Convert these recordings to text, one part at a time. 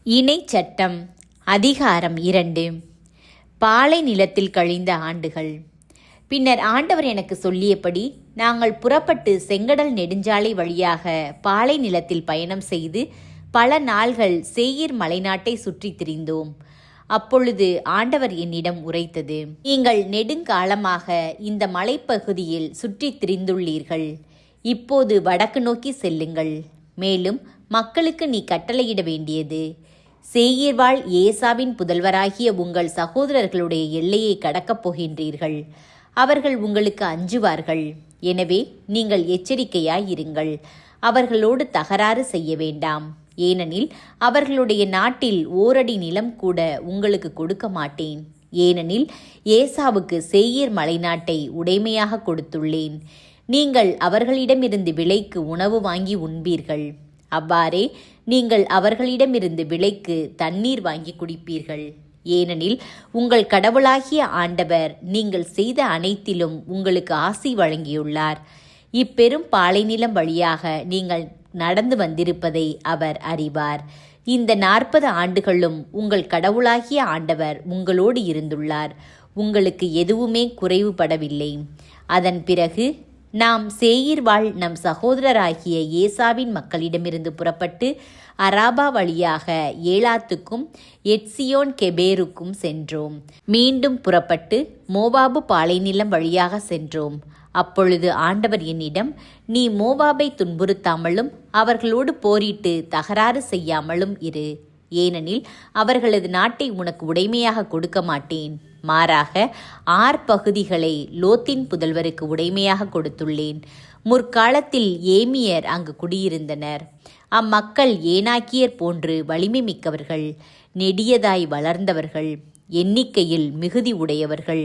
இணை சட்டம் அதிகாரம் 2. பாலை நிலத்தில் கழிந்த ஆண்டுகள். பின்னர் ஆண்டவர் எனக்கு சொல்லியபடி நாங்கள் புறப்பட்டு செங்கடல் நெடுஞ்சாலை வழியாக பாலை நிலத்தில் பயணம் செய்து பல நாள்கள் சேயீர் மலைநாட்டை சுற்றித் திரிந்தோம். அப்பொழுது ஆண்டவர் என்னிடம் உரைத்தது, நீங்கள் நெடுங்காலமாக இந்த மலைப்பகுதியில் சுற்றித் திரிந்துள்ளீர்கள். இப்போது வடக்கு நோக்கி செல்லுங்கள். மேலும் மக்களுக்கு நீ கட்டளையிட வேண்டியது, சேயீர் வாழ் ஏசாவின் புதல்வராகிய உங்கள் சகோதரர்களுடைய எல்லையை கடக்கப் போகின்றீர்கள். அவர்கள் உங்களுக்கு அஞ்சுவார்கள். எனவே நீங்கள் எச்சரிக்கையாயிருங்கள். அவர்களோடு தகராறு செய்ய வேண்டாம். ஏனெனில் அவர்களுடைய நாட்டில் ஓரடி நிலம் கூட உங்களுக்கு கொடுக்க மாட்டேன். ஏனெனில் ஏசாவுக்கு சேயீர் மலைநாட்டை உடைமையாக கொடுத்துள்ளேன். நீங்கள் அவர்களிடமிருந்து விலைக்கு உணவு வாங்கி உண்பீர்கள். அவ்வாறே நீங்கள் அவர்களிடமிருந்து விலைக்கு தண்ணீர் வாங்கி குடிப்பீர்கள். ஏனெனில் உங்கள் கடவுளாகிய ஆண்டவர் நீங்கள் செய்த அனைத்திலும் உங்களுக்கு ஆசி வழங்கியுள்ளார். இப்பெரும் பாலைநிலம் வழியாக நீங்கள் நடந்து வந்திருப்பதை அவர் அறிவார். இந்த 40 ஆண்டுகளும் உங்கள் கடவுளாகிய ஆண்டவர் உங்களோடு இருந்துள்ளார். உங்களுக்கு எதுவுமே குறைவுபடவில்லை. அதன் பிறகு நாம் சேயீர் வாழ் நம் சகோதரராகிய ஏசாவின் மக்களிடமிருந்து புறப்பட்டு அராபா வழியாக ஏலாத்துக்கும் எட்சியோன் கெபேருக்கும் சென்றோம். மீண்டும் புறப்பட்டு மோவாபு பாலைநிலம் வழியாக சென்றோம். அப்பொழுது ஆண்டவர் என்னிடம், நீ மோவாபை துன்புறுத்தாமலும் அவர்களோடு போரிட்டு தகராறு செய்யாமலும் இரு. ஏனெனில் அவர்களது நாட்டை உனக்கு உடைமையாக கொடுக்க மாட்டேன். மாறாக 6 பகுதிகளை லோத்தின் புதல்வருக்கு உடைமையாக கொடுத்துள்ளேன். முற்காலத்தில் ஏமியர் அங்கு குடியிருந்தனர். அம்மக்கள் ஏனாக்கியர் போன்று வலிமை மிக்கவர்கள், நெடியதாய் வளர்ந்தவர்கள், எண்ணிக்கையில் மிகுதி உடையவர்கள்.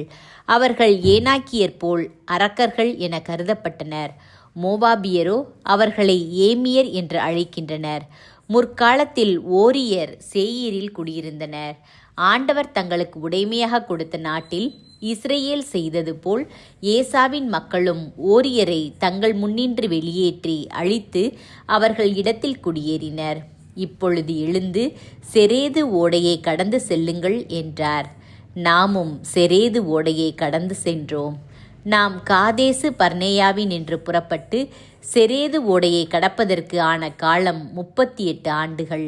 அவர்கள் ஏனாக்கியர் போல் அரக்கர்கள் என கருதப்பட்டனர். மோவாபியரோ அவர்களை ஏமியர் என்று அழைக்கின்றனர். முற்காலத்தில் ஓரியர் சேயீரில் குடியிருந்தனர். ஆண்டவர் தங்களுக்கு உடைமையாக கொடுத்த நாட்டில் இஸ்ரேல் செய்தது போல் ஏசாவின் மக்களும் ஓரியரை தங்கள் முன்னின்று வெளியேற்றி அழித்து அவர்கள் இடத்தில் குடியேறினர். இப்பொழுது எழுந்து செரேது ஓடையை கடந்து செல்லுங்கள் என்றார். நாமும் செரேது ஓடையை கடந்து சென்றோம். நாம் காதேசு பர்னேயாவின் என்று புறப்பட்டு செரேது ஓடையை கடப்பதற்கு ஆன காலம் 38 ஆண்டுகள்.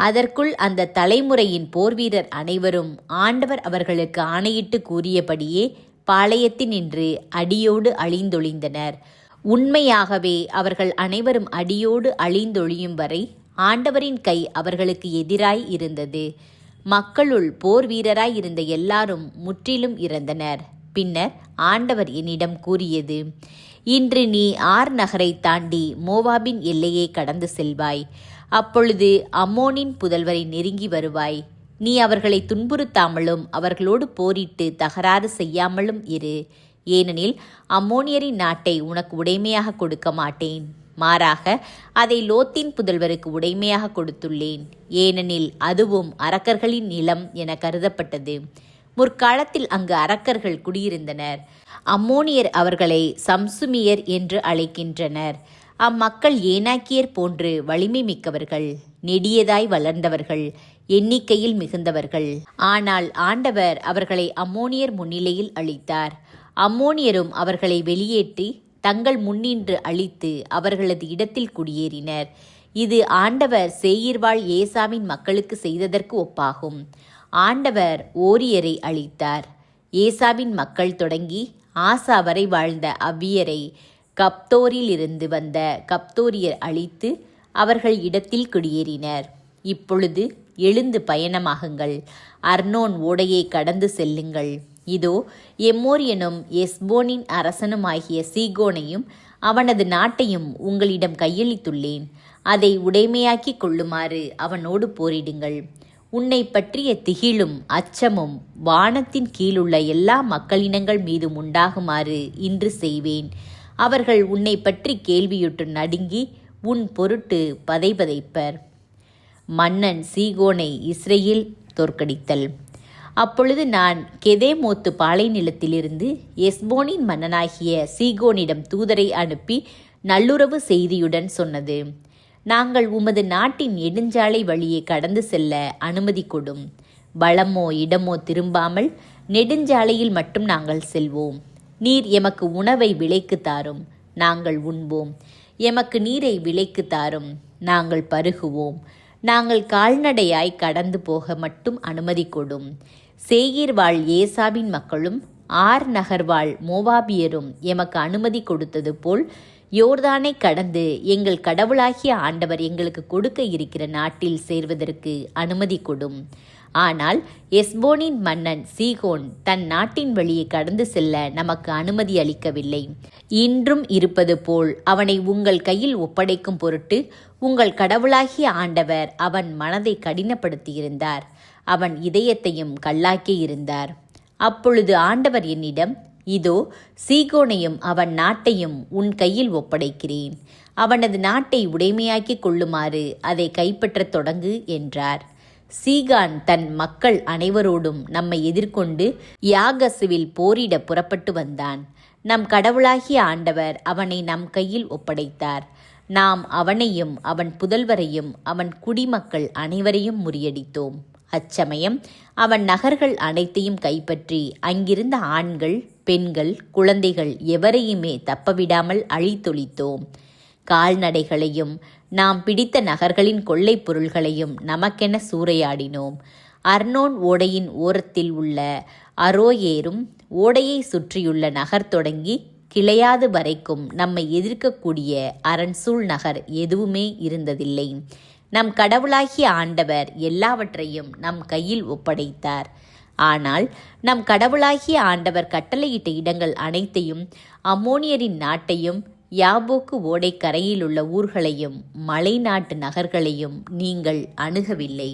அதற்குள் அந்த தலைமுறையின் போர்வீரர் அனைவரும் ஆண்டவர் அவர்களுக்கு ஆணையிட்டு கூறியபடியே பாளையத்தினின்று அடியோடு அழிந்தொழிந்தனர். உண்மையாகவே அவர்கள் அனைவரும் அடியோடு அழிந்தொழியும் வரை ஆண்டவரின் கை அவர்களுக்கு எதிராய் இருந்தது. மக்களுள் போர் வீரராய் இருந்த எல்லாரும் முற்றிலும் இறந்தனர். பின்னர் ஆண்டவர் என்னிடம் கூறியது, இன்று நீ ஆர் நகரை தாண்டி மோவாபின் எல்லையை கடந்து செல்வாய். அப்பொழுது அம்மோனின் புதல்வரை நெருங்கி வருவாய். நீ அவர்களை துன்புறுத்தாமலும் அவர்களோடு போரிட்டு தகராறு செய்யாமலும் இரு. ஏனெனில் அம்மோனியரின் நாட்டை உனக்கு உடைமையாக கொடுக்க மாட்டேன். மாறாக அதை லோத்தின் புதல்வருக்கு உடைமையாக கொடுத்துள்ளேன். ஏனெனில் அதுவும் அரக்கர்களின் நிலம் என கருதப்பட்டது. முற்காலத்தில் அங்கு அரக்கர்கள் குடியிருந்தனர். அம்மோனியர் அவர்களை சம்சுமியர் என்று அழைக்கின்றனர். அம்மக்கள் ஏனாக்கியர் போன்று வலிமை மிக்கவர்கள், நெடியதாய் வளர்ந்தவர்கள், எண்ணிக்கையில் மிகுந்தவர்கள். ஆனால் ஆண்டவர் அவர்களை அம்மோனியர் முன்னிலையில் அழித்தார். அம்மோனியரும் அவர்களை வெளியேற்றி தங்கள் முன்னின்று அழித்து அவர்களது இடத்தில் குடியேறினர். இது ஆண்டவர் சேயீர் வாழ் ஏசாவின் மக்களுக்கு செய்ததற்கு ஒப்பாகும். ஆண்டவர் ஓரியரை அழித்தார். ஏசாவின் மக்கள் தொடங்கி ஆசா வரை வாழ்ந்த அவ்வியரை கப்தோரில் இருந்து வந்த கப்தோரியர் அழித்து அவர்கள் இடத்தில் குடியேறினர். இப்பொழுது எழுந்து பயணமாகுங்கள். அர்னோன் ஓடையை கடந்து செல்லுங்கள். இதோ எம்மோரியனும் எஸ்போனின் அரசனுமாகிய சீகோனையும் அவனது நாட்டையும் உங்களிடம் கையளித்துள்ளேன். அதை உடைமையாக்கிக் கொள்ளுமாறு அவனோடு போரிடுங்கள். உன்னை பற்றிய திகிலும் அச்சமும் வானத்தின் கீழுள்ள எல்லா மக்களினங்கள் மீதும் உண்டாகுமாறு இன்று செய்வேன். அவர்கள் உன்னை பற்றி கேள்வியுற்று நடுங்கி உன் பொருட்டு பதைபதைப்பர். மன்னன் சீகோனை இஸ்ரேல் தோற்கடித்தல். அப்பொழுது நான் கெதேமோத்து பாலை நிலத்திலிருந்து எஸ்போனின் மன்னனாகிய சீகோனிடம் தூதரை அனுப்பி நல்லுறவு செய்தியுடன் சொன்னது, நாங்கள் உமது நாட்டின் நெடுஞ்சாலை வழியே கடந்து செல்ல அனுமதி கொடும். வளமோ இடமோ திரும்பாமல் நெடுஞ்சாலையில் மட்டும் நாங்கள் செல்வோம். நீர் எமக்கு உணவை விலைக்கு தாரும், நாங்கள் உண்போம். எமக்கு நீரை விலைக்கு தாரும், நாங்கள் பருகுவோம். நாங்கள் கால்நடையாய் கடந்து போக மட்டும் அனுமதி கொடும். சேயீர் வாழ் ஏசாவின் மக்களும் ஆர் நகர் வாழ் மோவாபியரும் எமக்கு அனுமதி கொடுத்தது போல் யோர்தானை கடந்து எங்கள் கடவுளாகிய ஆண்டவர் எங்களுக்கு கொடுக்க இருக்கிற நாட்டில் சேர்வதற்கு அனுமதி கொடும். ஆனால் எஸ்போனின் மன்னன் சீகோன் தன் நாட்டின் வழியே கடந்து செல்ல நமக்கு அனுமதி அளிக்கவில்லை. இன்றும் இருப்பது போல் அவனை உங்கள் கையில் ஒப்படைக்கும் பொருட்டு உங்கள் கடவுளாகிய ஆண்டவர் அவன் மனதை கடினப்படுத்தியிருந்தார், அவன் இதயத்தையும் கல்லாக்கியிருந்தார். அப்பொழுது ஆண்டவர் என்னிடம், இதோ சீகோனையும் அவன் நாட்டையும் உன் கையில் ஒப்படைக்கிறேன். அவனது நாட்டை உடைமையாக்கிக் கொள்ளுமாறு அதை கைப்பற்றத் தொடங்கு என்றார். சீகான் தன் மக்கள் அனைவரோடும் நம்மை எதிர்கொண்டு யாகசுவில் போரிட புறப்பட்டு வந்தான். நம் கடவுளாகிய ஆண்டவர் அவனை நம் கையில் ஒப்படைத்தார். நாம் அவனையும் அவன் புதல்வரையும் அவன் குடிமக்கள் அனைவரையும் முறியடித்தோம். அச்சமயம் அவன் நகர்கள் அனைத்தையும் கைப்பற்றி அங்கிருந்த ஆண்கள், பெண்கள், குழந்தைகள் எவரையுமே தப்பவிடாமல் அழித்தொழித்தோம். கால்நடைகளையும் நாம் பிடித்த நகர்களின் கொள்ளைப் பொருள்களையும் நமக்கென சூறையாடினோம். அர்னோன் ஓடையின் ஓரத்தில் உள்ள அரோயேரும் ஓடையை சுற்றியுள்ள நகர் தொடங்கி கிளையாது வரைக்கும் நம்மை எதிர்க்கக்கூடிய அரண்சூழ் நகர் எதுவுமே இருந்ததில்லை. நம் கடவுளாகிய ஆண்டவர் எல்லாவற்றையும் நம் கையில் ஒப்படைத்தார். ஆனால் நம் கடவுளாகிய ஆண்டவர் கட்டளையிட்ட இடங்கள் அனைத்தையும், அம்மோனியரின் நாட்டையும், யாபோக்கு ஓடை கரையிலுள்ள ஊர்களையும், மலை நாட்டு நகர்களையும் நீங்கள் அணுகவில்லை.